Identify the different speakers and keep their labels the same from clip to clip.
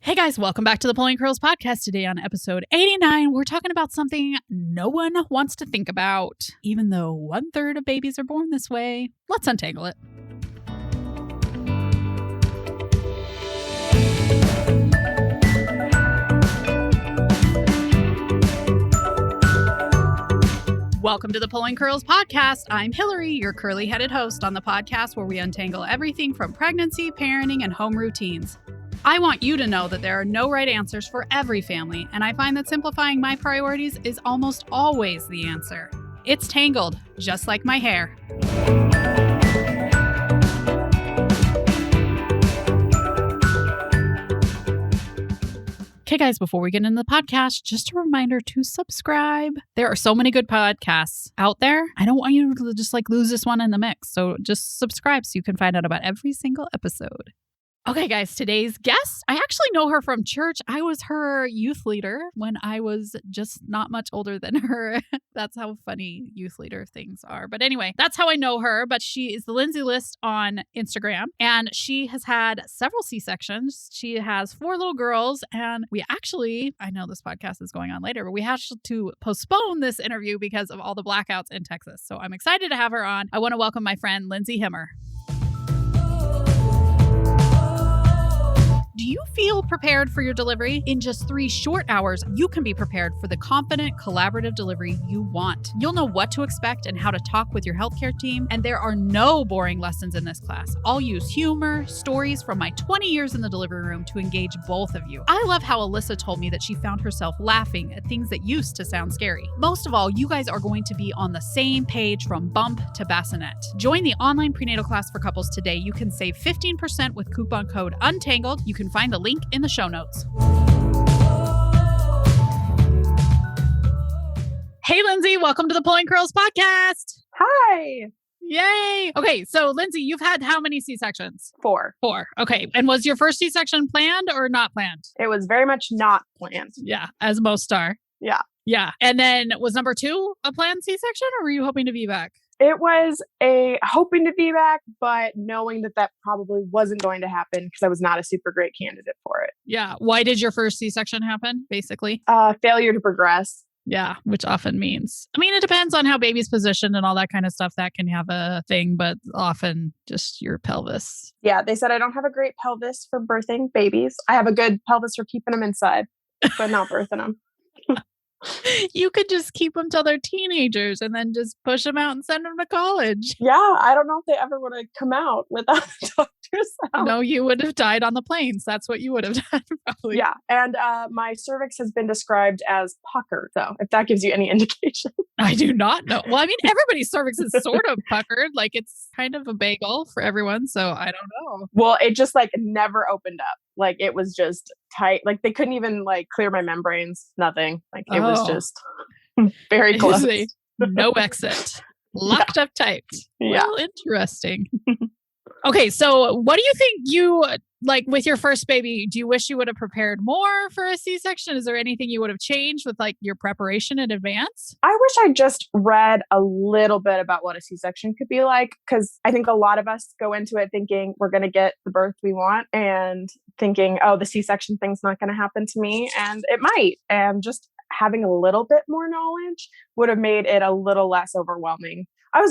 Speaker 1: Hey guys, welcome back to the Pulling Curls podcast. Today on episode 89, we're talking about something no one wants to think about, even though 1/3 of babies are born this way. Let's untangle it. Welcome to the Pulling Curls podcast. I'm Hillary, your curly-headed host on the podcast where we untangle everything from pregnancy, parenting, and home routines. I want you to know that there are no right answers for every family, and I find that simplifying my priorities is almost always the answer. It's tangled, just like my hair. Okay, guys, before we get into the podcast, just a reminder to subscribe. There are so many good podcasts out there. I don't want you to just lose this one in the mix. So just subscribe so you can find out about every single episode. Okay, guys, today's guest, I actually know her from church. I was her youth leader when I was just not much older than her. That's how funny youth leader things are. But anyway, that's how I know her. But she is the Lindsay List on Instagram, and she has had several C-sections. She has 4 little girls, and we actually, I know this podcast is going on later, but we had to postpone this interview because of all the blackouts in Texas. So I'm excited to have her on. I want to welcome my friend, Lindsay Himmer. Do you feel prepared for your delivery? In just 3 short hours, you can be prepared for the confident, collaborative delivery you want. You'll know what to expect and how to talk with your healthcare team, and there are no boring lessons in this class. I'll use humor, stories from my 20 years in the delivery room to engage both of you. I love how Alyssa told me that she found herself laughing at things that used to sound scary. Most of all, you guys are going to be on the same page from bump to bassinet. Join the online prenatal class for couples today. You can save 15% with coupon code UNTANGLED. You can find the link in the show notes. Hey, Lindsay, welcome to the Pulling Curls podcast.
Speaker 2: Hi.
Speaker 1: Yay. Okay, so Lindsay, you've had how many C-sections?
Speaker 2: 4.
Speaker 1: 4. Okay. And was your first C-section planned or not planned?
Speaker 2: It was very much not planned.
Speaker 1: Yeah, as most are.
Speaker 2: Yeah.
Speaker 1: Yeah. And then was number 2 a planned C-section, or were you hoping to be back?
Speaker 2: It was hoping to be back, but knowing that probably wasn't going to happen because I was not a super great candidate for it.
Speaker 1: Yeah. Why did your first C-section happen, basically?
Speaker 2: Failure to progress.
Speaker 1: Yeah, which often means, it depends on how baby's positioned and all that kind of stuff. That can have a thing, but often just your pelvis.
Speaker 2: Yeah, they said I don't have a great pelvis for birthing babies. I have a good pelvis for keeping them inside, but not birthing them.
Speaker 1: You could just keep them till they're teenagers and then just push them out and send them to college.
Speaker 2: Yeah, I don't know if they ever would have come out without the doctor's help.
Speaker 1: No, you would have died on the planes. That's what you would have done, probably.
Speaker 2: Yeah, and my cervix has been described as puckered, so if that gives you any indication.
Speaker 1: I do not know. Well, everybody's cervix is sort of puckered. It's kind of a bagel for everyone, so I don't know.
Speaker 2: Well, it just never opened up. It was just tight. They couldn't even clear my membranes. Nothing. It was just very close.
Speaker 1: No exit. Locked up tight.
Speaker 2: Yeah.
Speaker 1: Well, interesting. Okay, so what do you think you, with your first baby, do you wish you would have prepared more for a C-section? Is there anything you would have changed with your preparation in advance?
Speaker 2: I wish I just read a little bit about what a C-section could be like, because I think a lot of us go into it thinking we're going to get the birth we want and thinking, oh, the C-section thing's not going to happen to me. And it might. And just having a little bit more knowledge would have made it a little less overwhelming. I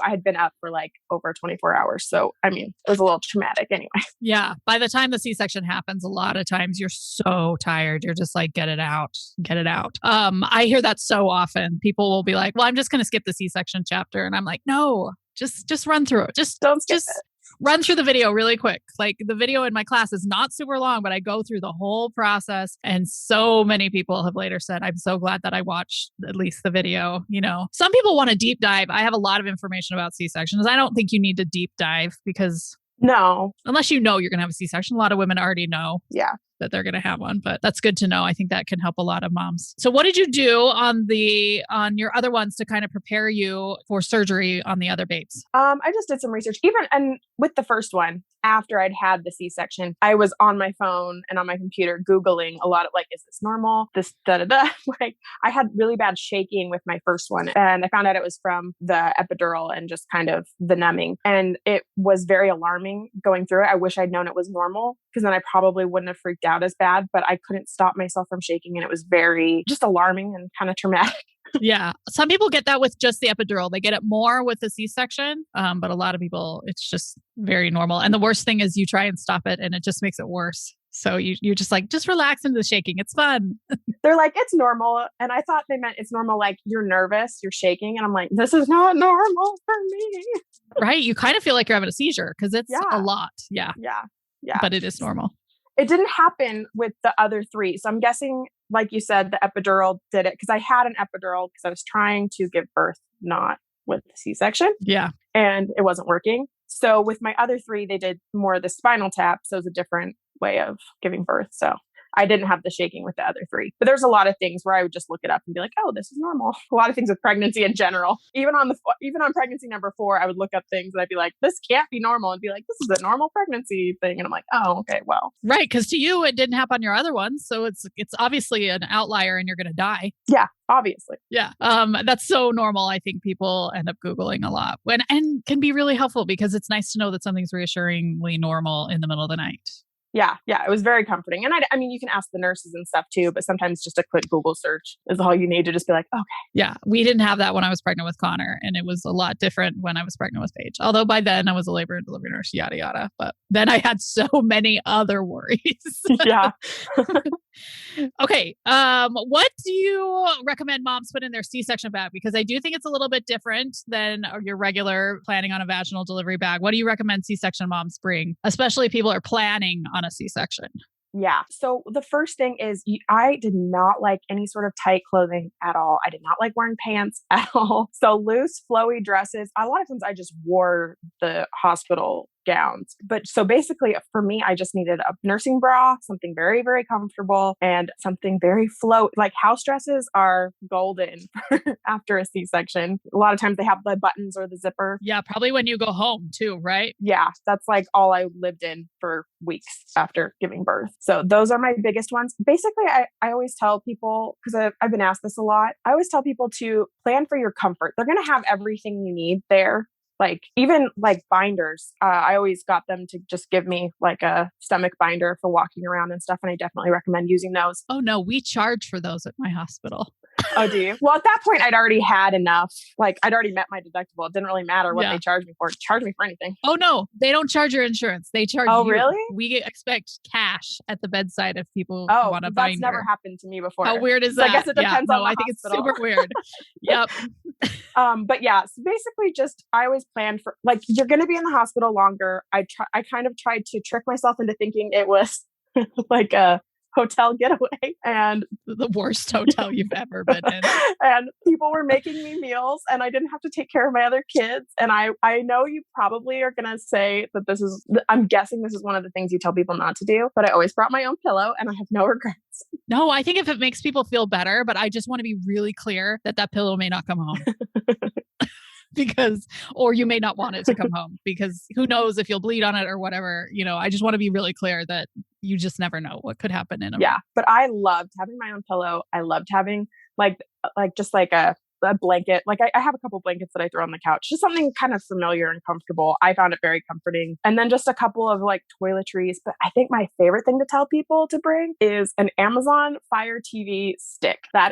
Speaker 2: had been up for over 24 hours. So, it was a little traumatic anyway.
Speaker 1: Yeah. By the time the C-section happens, a lot of times you're so tired. You're just get it out, get it out. I hear that so often. People will be like, well, I'm just going to skip the C-section chapter. And I'm like, no, just run through it. Just
Speaker 2: don't skip it.
Speaker 1: Run through the video really quick. The video in my class is not super long, but I go through the whole process. And so many people have later said, I'm so glad that I watched at least the video. Some people want to deep dive. I have a lot of information about C-sections. I don't think you need to deep dive because
Speaker 2: no,
Speaker 1: unless you're going to have a C-section, a lot of women already know.
Speaker 2: Yeah.
Speaker 1: That they're going to have one, but that's good to know. I think that can help a lot of moms. So what did you do on your other ones to kind of prepare you for surgery on the other babes?
Speaker 2: I just did some research. And with the first one, after I'd had the C-section, I was on my phone and on my computer Googling a lot of is this normal? This da-da-da. I had really bad shaking with my first one, and I found out it was from the epidural and just kind of the numbing. And it was very alarming going through it. I wish I'd known it was normal because then I probably wouldn't have freaked out as bad, but I couldn't stop myself from shaking. And it was very just alarming and kind of traumatic.
Speaker 1: Yeah. Some people get that with just the epidural. They get it more with the C-section. But a lot of people, it's just very normal. And the worst thing is you try and stop it and it just makes it worse. So you're just like, just relax into the shaking. It's fun.
Speaker 2: They're like, it's normal. And I thought they meant it's normal. Like you're nervous, you're shaking. And I'm like, this is not normal for me.
Speaker 1: Right. You kind of feel like you're having a seizure because it's a lot. Yeah.
Speaker 2: Yeah.
Speaker 1: But it is normal.
Speaker 2: It didn't happen with the other three. So I'm guessing, like you said, the epidural did it because I had an epidural because I was trying to give birth, not with the C-section.
Speaker 1: Yeah.
Speaker 2: And it wasn't working. So with my other three, they did more of the spinal tap. So it was a different way of giving birth. So I didn't have the shaking with the other three. But there's a lot of things where I would just look it up and be like, oh, this is normal. A lot of things with pregnancy in general. Even on pregnancy number 4, I would look up things and I'd be like, this can't be normal. And be like, this is a normal pregnancy thing. And I'm like, oh, okay, well.
Speaker 1: Right. Because to you, it didn't happen on your other ones. So it's obviously an outlier and you're going to die.
Speaker 2: Yeah, obviously.
Speaker 1: Yeah. That's so normal. I think people end up Googling a lot and can be really helpful because it's nice to know that something's reassuringly normal in the middle of the night.
Speaker 2: Yeah, it was very comforting. And I mean, you can ask the nurses and stuff too, but sometimes just a quick Google search is all you need to just be like, okay.
Speaker 1: Yeah, we didn't have that when I was pregnant with Connor, and it was a lot different when I was pregnant with Paige. Although by then I was a labor and delivery nurse, yada, yada. But then I had so many other worries.
Speaker 2: Yeah.
Speaker 1: Okay. What do you recommend moms put in their C-section bag? Because I do think it's a little bit different than your regular planning on a vaginal delivery bag. What do you recommend C-section moms bring, especially if people are planning on a C-section?
Speaker 2: Yeah. So the first thing is I did not like any sort of tight clothing at all. I did not like wearing pants at all. So loose, flowy dresses. A lot of times I just wore the hospital gowns. But so basically for me, I just needed a nursing bra, something very, very comfortable and something very flow. Like house dresses are golden after a C-section. A lot of times they have the buttons or the zipper.
Speaker 1: Yeah, probably when you go home too, right?
Speaker 2: Yeah, that's like all I lived in for weeks after giving birth. So those are my biggest ones. Basically, I always tell people, because I've been asked this a lot, I always tell people to plan for your comfort. They're going to have everything you need there. Like even like binders, I always got them to just give me like a stomach binder for walking around and stuff. And I definitely recommend using those.
Speaker 1: Oh no, we charge for those at my hospital.
Speaker 2: Oh, do you? Well, at that point, I'd already had enough. Like I'd already met my deductible. It didn't really matter what they charged me for. Charge me for anything.
Speaker 1: Oh no, they don't charge your insurance. They charge
Speaker 2: you. Oh,
Speaker 1: you.
Speaker 2: Really?
Speaker 1: We expect cash at the bedside if people want to bind.
Speaker 2: That's never happened to me before.
Speaker 1: How weird is that?
Speaker 2: I guess it depends on the
Speaker 1: I think
Speaker 2: hospital.
Speaker 1: It's super weird. Yep.
Speaker 2: But yeah, so basically I always planned for, like, you're going to be in the hospital longer. I kind of tried to trick myself into thinking it was like a hotel getaway, and
Speaker 1: the worst hotel you've ever been in.
Speaker 2: And people were making me meals and I didn't have to take care of my other kids. And I know you probably are going to say that I'm guessing this is one of the things you tell people not to do, but I always brought my own pillow and I have no regrets.
Speaker 1: No, I think if it makes people feel better, but I just want to be really clear that pillow may not come home. Or you may not want it to come home because who knows if you'll bleed on it or whatever. I just want to be really clear that you just never know what could happen in a
Speaker 2: Yeah, but I loved having my own pillow. I loved having like just like a blanket. Like I have a couple blankets that I throw on the couch, just something kind of familiar and comfortable. I found it very comforting. And then just a couple of like toiletries. But I think my favorite thing to tell people to bring is an Amazon Fire TV stick. That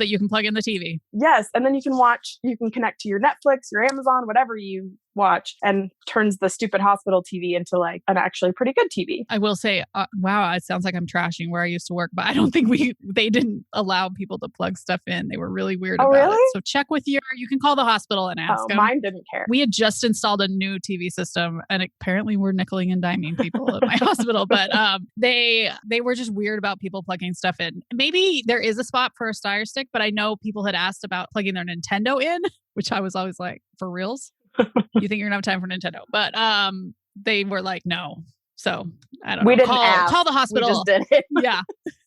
Speaker 2: you can plug in the TV. Yes. And then you can connect to your Netflix, your Amazon, whatever you watch, and turns the stupid hospital TV into like an actually pretty good TV. I will say, wow, it sounds like I'm trashing where I used to work, but I don't think they didn't allow people to plug stuff in. They were really weird about it. So check with you can call the hospital and ask them. Mine didn't care. We had just installed a new TV system and apparently we're nickeling and diming people at my hospital, but they were just weird about people plugging stuff in. Maybe there is a spot for a Fire Stick, but I know people had asked about plugging their Nintendo in, which I was always like, for reals? You think you're gonna have time for Nintendo? But they were like, no. So I don't know. We didn't call the hospital. We just did it. Yeah.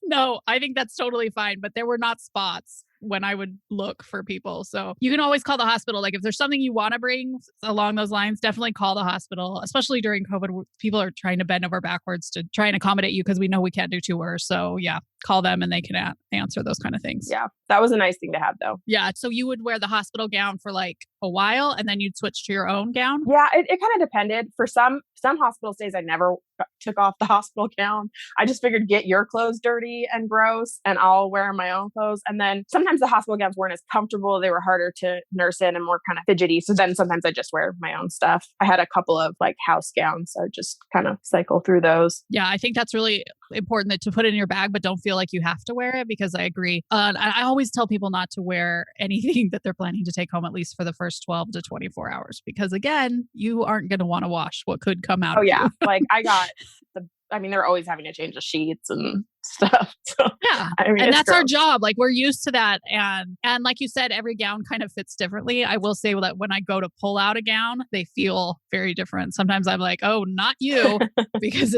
Speaker 2: No, I think that's totally fine. But there were not spots when I would look for people. So you can always call the hospital. Like if there's something you want to bring along those lines, definitely call the hospital, especially during COVID. People are trying to bend over backwards to try and accommodate you because we know we can't do tours. So yeah,
Speaker 1: call them and they can answer those kind of things.
Speaker 2: Yeah. That was a nice thing to have though.
Speaker 1: Yeah. So you would wear the hospital gown for like a while and then you'd switch to your own gown?
Speaker 2: Yeah, it kind of depended. For some hospital stays, I never took off the hospital gown. I just figured get your clothes dirty and gross and I'll wear my own clothes. And then sometimes the hospital gowns weren't as comfortable. They were harder to nurse in and more kind of fidgety. So then sometimes I just wear my own stuff. I had a couple of like house gowns. So I just kind of cycle through those.
Speaker 1: Yeah, I think that's really important to put it in your bag, but don't feel like you have to wear it because I agree. I always tell people not to wear anything that they're planning to take home at least for the first 12 to 24 hours because again, you aren't going to want to wash what could come out.
Speaker 2: Oh yeah. Like they're always having to change the sheets and stuff. So,
Speaker 1: yeah. And that's our job. Like we're used to that. And like you said, every gown kind of fits differently. I will say that when I go to pull out a gown, they feel very different. Sometimes I'm like, oh, not you, because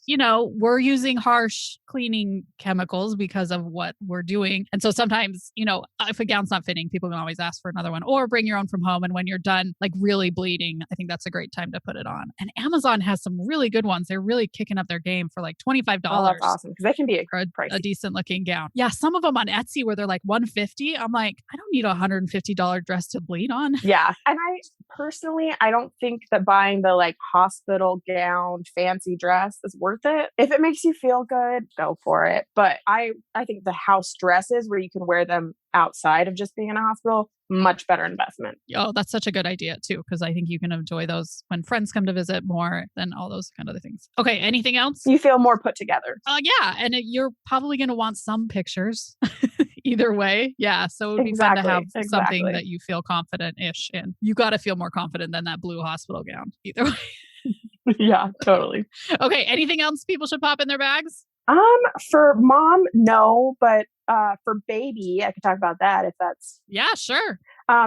Speaker 1: we're using harsh cleaning chemicals because of what we're doing. And so sometimes, if a gown's not fitting, people can always ask for another one or bring your own from home. And when you're done, like really bleeding, I think that's a great time to put it on. And Amazon has some really good ones. They're really kicking up their game for like $25.
Speaker 2: Oh, that's awesome. Because they can be
Speaker 1: a decent looking gown. Yeah. Some of them on Etsy where they're like $150. I'm like, I don't need a $150 dress to bleed on.
Speaker 2: Yeah. And I don't think that buying the like hospital gown, fancy dress is worth it. If it makes you feel good, go for it. But I think the house dresses where you can wear them outside of just being in a hospital, much better investment.
Speaker 1: Oh, that's such a good idea too, because I think you can enjoy those when friends come to visit more than all those kind of things. Okay, anything else?
Speaker 2: You feel more put together.
Speaker 1: Yeah, and you're probably going to want some pictures either way. Yeah, so it would be fun to have something that you feel confident-ish in. You got to feel more confident than that blue hospital gown either way.
Speaker 2: Yeah, totally.
Speaker 1: Okay, anything else people should pop in their bags?
Speaker 2: For mom, no, but for baby, I could talk about that if that's...
Speaker 1: Yeah, sure.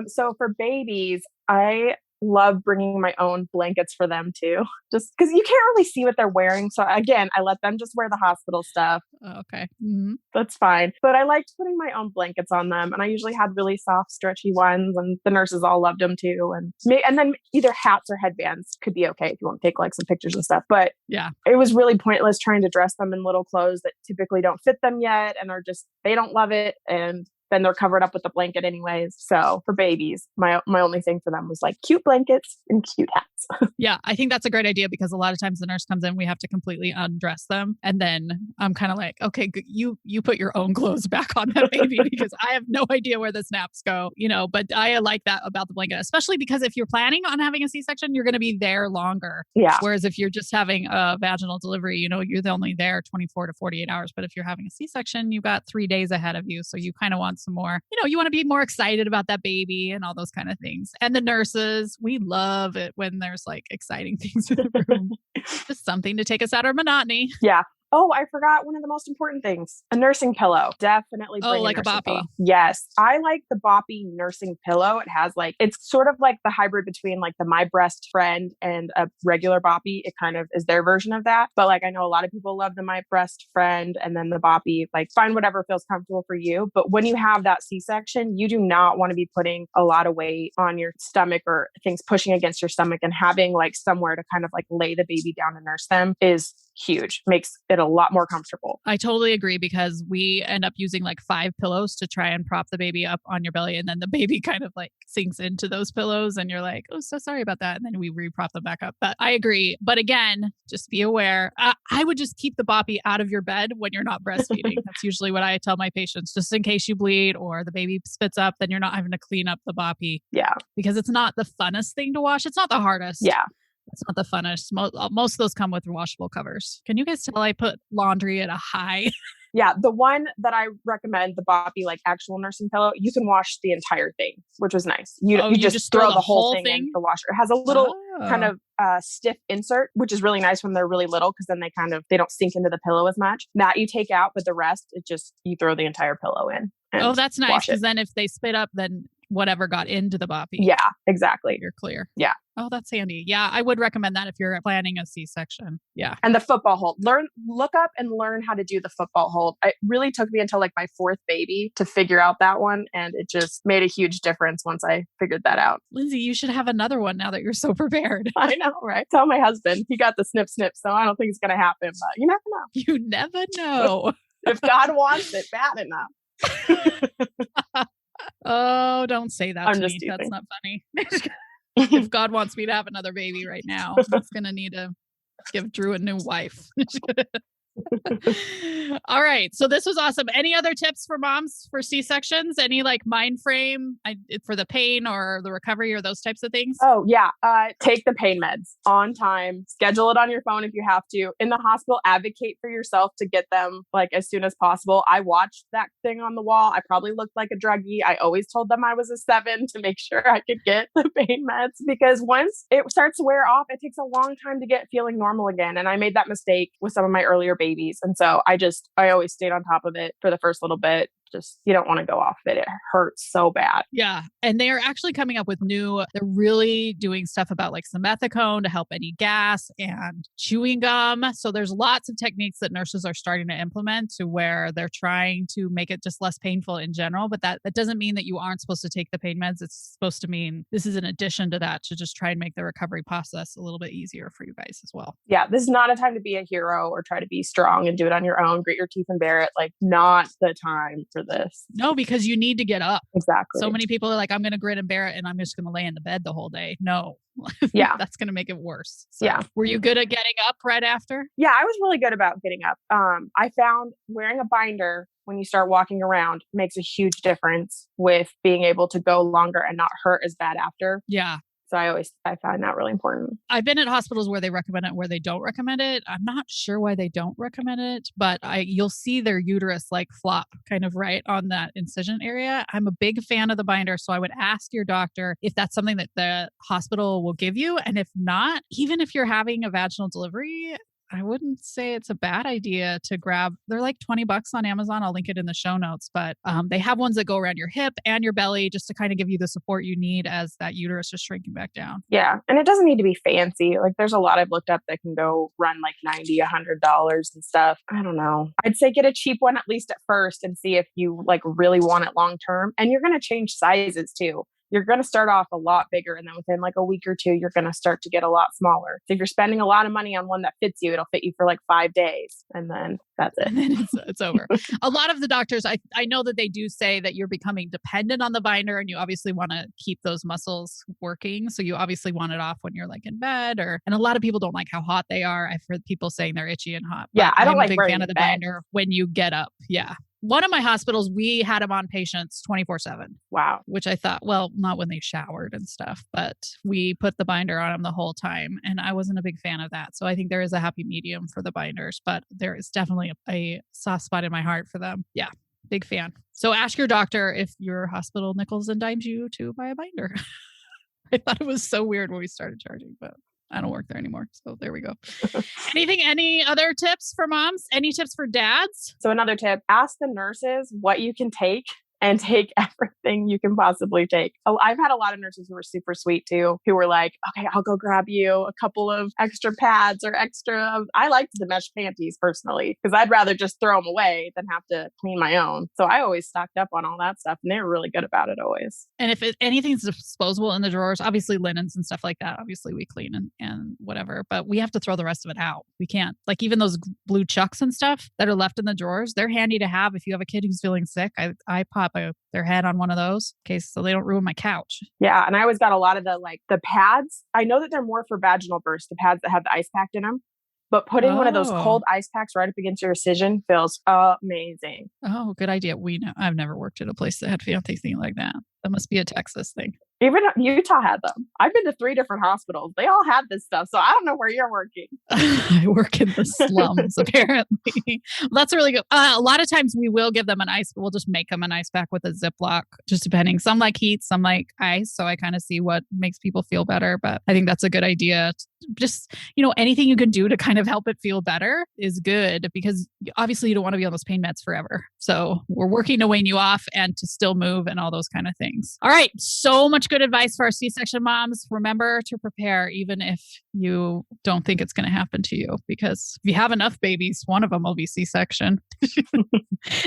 Speaker 2: So for babies, I love bringing my own blankets for them too, just because you can't really see what they're wearing. So again, I let them just wear the hospital stuff.
Speaker 1: Okay. Mm-hmm.
Speaker 2: That's fine. But I liked putting my own blankets on them. And I usually had really soft, stretchy ones and the nurses all loved them too. And then either hats or headbands could be okay if you want to take like some pictures and stuff. But
Speaker 1: yeah,
Speaker 2: it was really pointless trying to dress them in little clothes that typically don't fit them yet and they don't love it. And then they're covered up with the blanket anyways. So for babies, my only thing for them was like cute blankets and cute hats.
Speaker 1: Yeah, I think that's a great idea because a lot of times the nurse comes in, we have to completely undress them. And then I'm kind of like, okay, you put your own clothes back on that baby because I have no idea where the snaps go, but I like that about the blanket, especially because if you're planning on having a C-section, you're going to be there longer.
Speaker 2: Yeah.
Speaker 1: Whereas if you're just having a vaginal delivery, you're only there 24 to 48 hours. But if you're having a C-section, you've got 3 days ahead of you. So you kind of want some more, you want to be more excited about that baby and all those kind of things. And the nurses, we love it when there's like exciting things in the room. Just something to take us out of our monotony.
Speaker 2: Yeah. Oh, I forgot one of the most important things. A nursing pillow. Definitely bring
Speaker 1: like a Boppy.
Speaker 2: Pillow. Yes. I like the Boppy nursing pillow. It has it's sort of like the hybrid between like the My Breast Friend and a regular Boppy. It kind of is their version of that. But I know a lot of people love the My Breast Friend and then the Boppy. Find whatever feels comfortable for you. But when you have that C-section, you do not want to be putting a lot of weight on your stomach or things pushing against your stomach, and having somewhere to kind of lay the baby down and nurse them is huge. Makes it a lot more comfortable.
Speaker 1: I totally agree because we end up using 5 pillows to try and prop the baby up on your belly. And then the baby kind of sinks into those pillows and you're like, oh, so sorry about that. And then we reprop them back up. But I agree. But again, just be aware. I would just keep the Boppy out of your bed when you're not breastfeeding. That's usually what I tell my patients, just in case you bleed or the baby spits up, then you're not having to clean up the Boppy.
Speaker 2: Yeah.
Speaker 1: Because it's not the funnest thing to wash. It's not the hardest.
Speaker 2: Yeah.
Speaker 1: It's not the funnest. Most of those come with washable covers. Can you guys tell I put laundry at a high?
Speaker 2: Yeah, the one that I recommend, the Boppy actual nursing pillow, you can wash the entire thing, which was nice. You just throw the whole thing in the washer. It has a little kind of stiff insert, which is really nice when they're really little because then they don't sink into the pillow as much. That you take out, but the rest, you throw the entire pillow in.
Speaker 1: Oh, that's nice because then if they spit up, then whatever got into the Boppy.
Speaker 2: Yeah, exactly.
Speaker 1: You're clear.
Speaker 2: Yeah.
Speaker 1: Oh, that's handy. Yeah, I would recommend that if you're planning a C-section. Yeah.
Speaker 2: And the football hold. Look up and learn how to do the football hold. It really took me until my 4th baby to figure out that one. And it just made a huge difference once I figured that out.
Speaker 1: Lindsay, you should have another one now that you're so prepared.
Speaker 2: I know, right? Tell my husband. He got the snip, so I don't think it's going to happen, but you never know.
Speaker 1: You never know.
Speaker 2: If God wants it bad enough.
Speaker 1: Oh, don't say that
Speaker 2: I'm
Speaker 1: to
Speaker 2: just
Speaker 1: me.
Speaker 2: teasing.
Speaker 1: That's not funny. If God wants me to have another baby right now, he's going to need to give Drew a new wife. All right. So this was awesome. Any other tips for moms for C-sections? Any like mind frame for the pain or the recovery or those types of things?
Speaker 2: Oh, yeah. Take the pain meds on time. Schedule it on your phone if you have to. In the hospital, advocate for yourself to get them like as soon as possible. I watched that thing on the wall. I probably looked like a druggie. I always told them I was a 7 to make sure I could get the pain meds because once it starts to wear off, it takes a long time to get feeling normal again. And I made that mistake with some of my earlier babies. And so I always stayed on top of it for the first little bit. Just, you don't want to go off it. It hurts so bad.
Speaker 1: Yeah. And they are actually coming up with they're really doing stuff about like simethicone to help any gas and chewing gum. So there's lots of techniques that nurses are starting to implement to where they're trying to make it just less painful in general. But that doesn't mean that you aren't supposed to take the pain meds. It's supposed to mean this is an addition to that to just try and make the recovery process a little bit easier for you guys as well.
Speaker 2: Yeah. This is not a time to be a hero or try to be strong and do it on your own. Grit your teeth and bear it. Like not the time for this.
Speaker 1: No, because you need to get up.
Speaker 2: Exactly.
Speaker 1: So many people are like, I'm going to grit and bear it and I'm just going to lay in the bed the whole day. No.
Speaker 2: Yeah.
Speaker 1: That's going to make it worse. So,
Speaker 2: yeah.
Speaker 1: Were you good at getting up right after?
Speaker 2: Yeah, I was really good about getting up. I found wearing a binder when you start walking around makes a huge difference with being able to go longer and not hurt as bad after.
Speaker 1: Yeah.
Speaker 2: So I find that really important.
Speaker 1: I've been at hospitals where they recommend it, where they don't recommend it. I'm not sure why they don't recommend it, but you'll see their uterus like flop kind of right on that incision area. I'm a big fan of the binder. So I would ask your doctor if that's something that the hospital will give you. And if not, even if you're having a vaginal delivery, I wouldn't say it's a bad idea to grab. They're like $20 on Amazon. I'll link it in the show notes, but they have ones that go around your hip and your belly just to kind of give you the support you need as that uterus is shrinking back down.
Speaker 2: Yeah. And it doesn't need to be fancy. Like there's a lot I've looked up that can go run like $90, $100 and stuff. I don't know. I'd say get a cheap one at least at first and see if you like really want it long term. And you're going to change sizes too. You're going to start off a lot bigger. And then within like a week or two, you're going to start to get a lot smaller. So if you're spending a lot of money on one that fits you, it'll fit you for like 5 days. And then that's it.
Speaker 1: And then it's over. A lot of the doctors, I know that they do say that you're becoming dependent on the binder and you obviously want to keep those muscles working. So you obviously want it off when you're like in bed and a lot of people don't like how hot they are. I've heard people saying they're itchy and hot.
Speaker 2: Yeah. I don't like
Speaker 1: a big fan of the binder when you get up. Yeah. One of my hospitals, we had them on patients 24/7.
Speaker 2: Wow.
Speaker 1: Which I thought, well, not when they showered and stuff, but we put the binder on them the whole time. And I wasn't a big fan of that. So I think there is a happy medium for the binders, but there is definitely a soft spot in my heart for them. Yeah. Big fan. So ask your doctor if your hospital nickels and dimes you to buy a binder. I thought it was so weird when we started charging, but I don't work there anymore. So there we go. Any other tips for moms? Any tips for dads?
Speaker 2: So another tip, ask the nurses what you can take and take everything you can possibly take. Oh, I've had a lot of nurses who were super sweet too, who were like, okay, I'll go grab you a couple of extra pads or I liked the mesh panties personally, because I'd rather just throw them away than have to clean my own. So I always stocked up on all that stuff and they were really good about it always.
Speaker 1: And if anything's disposable in the drawers, obviously linens and stuff like that, obviously we clean and whatever, but we have to throw the rest of it out. We can't. Like even those blue chucks and stuff that are left in the drawers, they're handy to have if you have a kid who's feeling sick. I pop their head on one of those in case so they don't ruin my couch.
Speaker 2: Yeah. And I always got a lot of the pads. I know that they're more for vaginal births, the pads that have the ice pack in them. But putting one of those cold ice packs right up against your incision feels amazing.
Speaker 1: Oh, good idea. I've never worked at a place that had anything like that. That must be a Texas thing.
Speaker 2: Even Utah had them. I've been to 3 different hospitals. They all had this stuff. So I don't know where you're working.
Speaker 1: I work in the slums, apparently. Well, that's really good. A lot of times we will give them we'll just make them an ice pack with a Ziploc, just depending. Some like heat, some like ice. So I kind of see what makes people feel better. But I think that's a good idea. Just, anything you can do to kind of help it feel better is good because obviously you don't want to be on those pain meds forever. So we're working to wean you off and to still move and all those kind of things. All right. So much good advice for our C-section moms. Remember to prepare even if you don't think it's going to happen to you, because if you have enough babies, one of them will be C-section.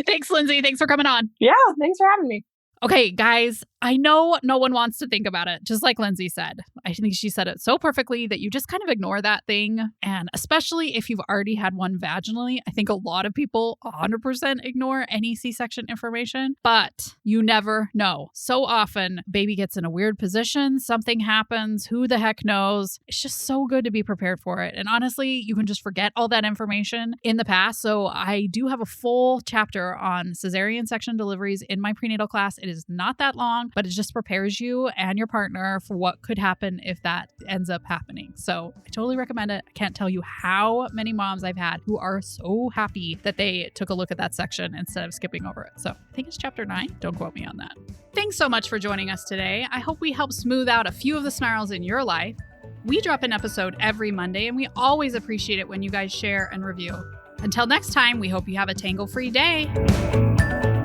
Speaker 1: Thanks, Lindsay. Thanks for coming on.
Speaker 2: Yeah. Thanks for having me.
Speaker 1: Okay, guys, I know no one wants to think about it, just like Lindsay said. I think she said it so perfectly that you just kind of ignore that thing. And especially if you've already had one vaginally, I think a lot of people 100% ignore any C-section information, but you never know. So often baby gets in a weird position, something happens, who the heck knows? It's just so good to be prepared for it. And honestly, you can just forget all that information in the past. So I do have a full chapter on cesarean section deliveries in my prenatal class. It is not that long, but it just prepares you and your partner for what could happen if that ends up happening. So I totally recommend it. I can't tell you how many moms I've had who are so happy that they took a look at that section instead of skipping over it. So I think it's chapter 9. Don't quote me on that. Thanks so much for joining us today. I hope we helped smooth out a few of the snarls in your life. We drop an episode every Monday, and we always appreciate it when you guys share and review. Until next time, we hope you have a tangle-free day.